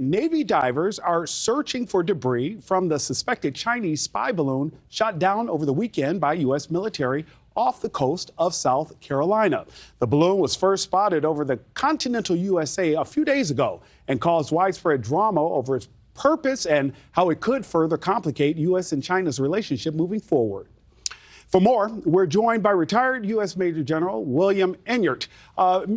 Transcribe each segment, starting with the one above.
Navy divers are searching for debris from the suspected Chinese spy balloon shot down over the weekend by U.S. military off the coast of South Carolina. The balloon was first spotted over the continental USA a few days ago and caused widespread drama over its purpose and how it could further complicate U.S. and China's relationship moving forward. For more, we're joined by retired U.S. Major General William Enyart.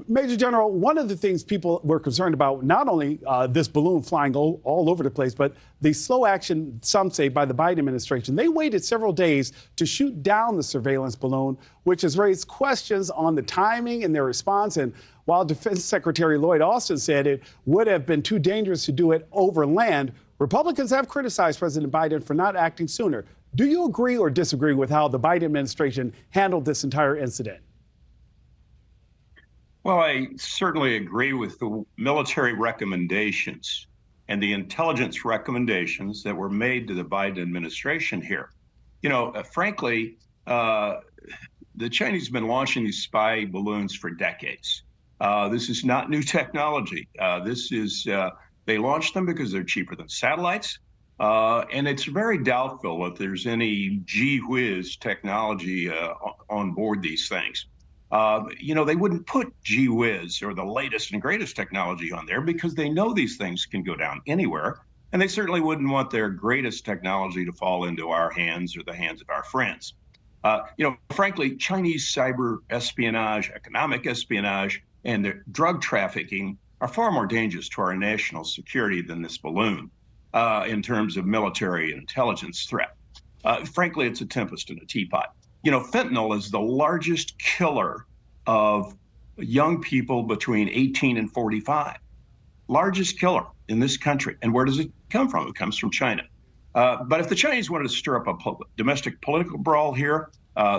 Major General, one of the things people were concerned about, not only this balloon flying all over the place, but the slow action, some say, by the Biden administration. They waited several days to shoot down the surveillance balloon, which has raised questions on the timing and their response. And while Defense Secretary Lloyd Austin said it would have been too dangerous to do it over land, Republicans have criticized President Biden for not acting sooner. Do you agree or disagree with how the Biden administration handled this entire incident? Well, I certainly agree with the military recommendations and the intelligence recommendations that were made to the Biden administration here. You know, frankly, the Chinese have been launching these spy balloons for decades. This is not new technology. They launched them because they're cheaper than satellites. And it's very doubtful if there's any gee whiz technology on board these things. You know, they wouldn't put gee whiz or the latest and greatest technology on there because they know these things can go down anywhere. And they certainly wouldn't want their greatest technology to fall into our hands or the hands of our friends. You know, frankly, Chinese cyber espionage, economic espionage, and their drug trafficking are far more dangerous to our national security than this balloon. In terms of military intelligence threat. Frankly, it's a tempest in a teapot. You know, fentanyl is the largest killer of young people between 18 and 45. Largest killer in this country. And where does it come from? It comes from China. But if the Chinese wanted to stir up a domestic political brawl here,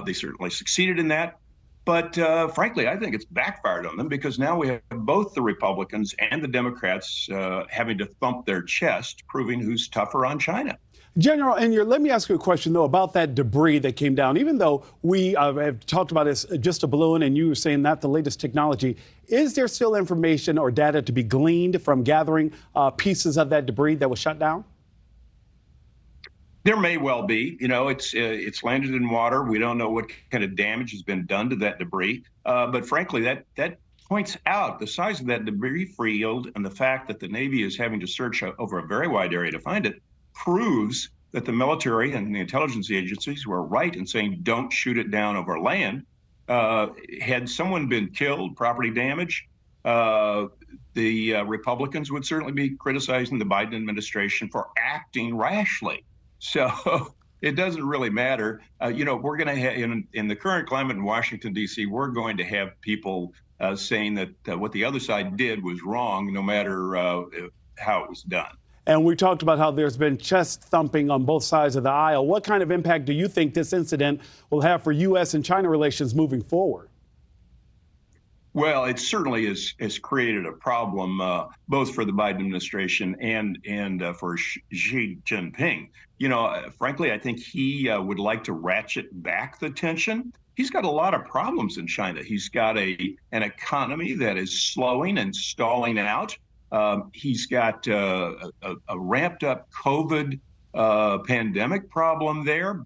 they certainly succeeded in that. But frankly, I think it's backfired on them because now we have both the Republicans and the Democrats having to thump their chest, proving who's tougher on China. General Enyart, let me ask you a question, though, about that debris that came down. Even though we have talked about it's just a balloon and you were saying not the latest technology, is there still information or data to be gleaned from gathering pieces of that debris that was shot down? There may well be. You know, it's landed in water. We don't know what kind of damage has been done to that debris. But frankly, that points out the size of that debris field, and the fact that the Navy is having to search over a very wide area to find it proves that the military and the intelligence agencies were right in saying don't shoot it down over land. Had someone been killed, property damage, the Republicans would certainly be criticizing the Biden administration for acting rashly. So it doesn't really matter. You know, we're going to have in the current climate in Washington, D.C., we're going to have people saying that what the other side did was wrong, no matter how it was done. And we talked about how there's been chest thumping on both sides of the aisle. What kind of impact do you think this incident will have for U.S. and China relations moving forward? Well, it certainly has created a problem both for the Biden administration and for Xi Jinping. You know, frankly, I think he would like to ratchet back the tension. He's got a lot of problems in China. He's got an economy that is slowing and stalling out. He's got a ramped up COVID pandemic problem there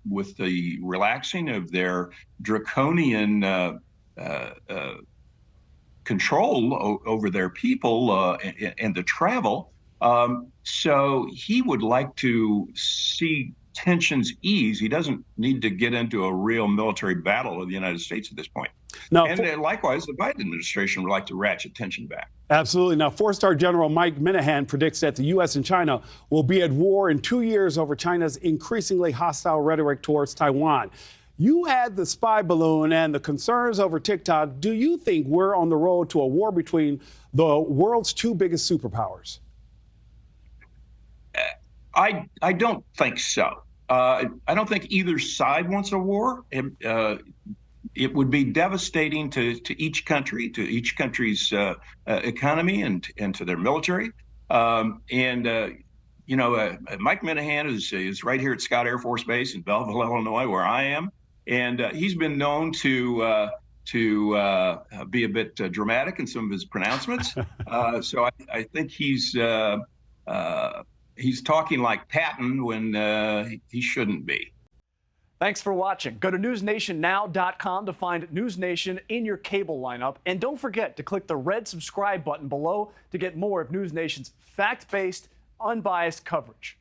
with the relaxing of their draconian control over their people and the travel. So he would like to see tensions ease. He doesn't need to get into a real military battle with the United States at this point. Now, and likewise, the Biden administration would like to ratchet tension back. Absolutely. Now, four-star General Mike Minahan predicts that the U.S. and China will be at war in 2 years over China's increasingly hostile rhetoric towards Taiwan. You had the spy balloon and the concerns over TikTok. Do you think we're on the road to a war between the world's two biggest superpowers? I don't think so. I don't think either side wants a war. It would be devastating to each country, to each country's economy and to their military. You know, Mike Minahan is right here at Scott Air Force Base in Belleville, Illinois, where I am. And he's been known to to be a bit dramatic in some of his pronouncements. So I think he's talking like Patton when he shouldn't be. Thanks for watching. Go to newsnationnow.com to find NewsNation in your cable lineup. And don't forget to click the red subscribe button below to get more of NewsNation's fact-based, unbiased coverage.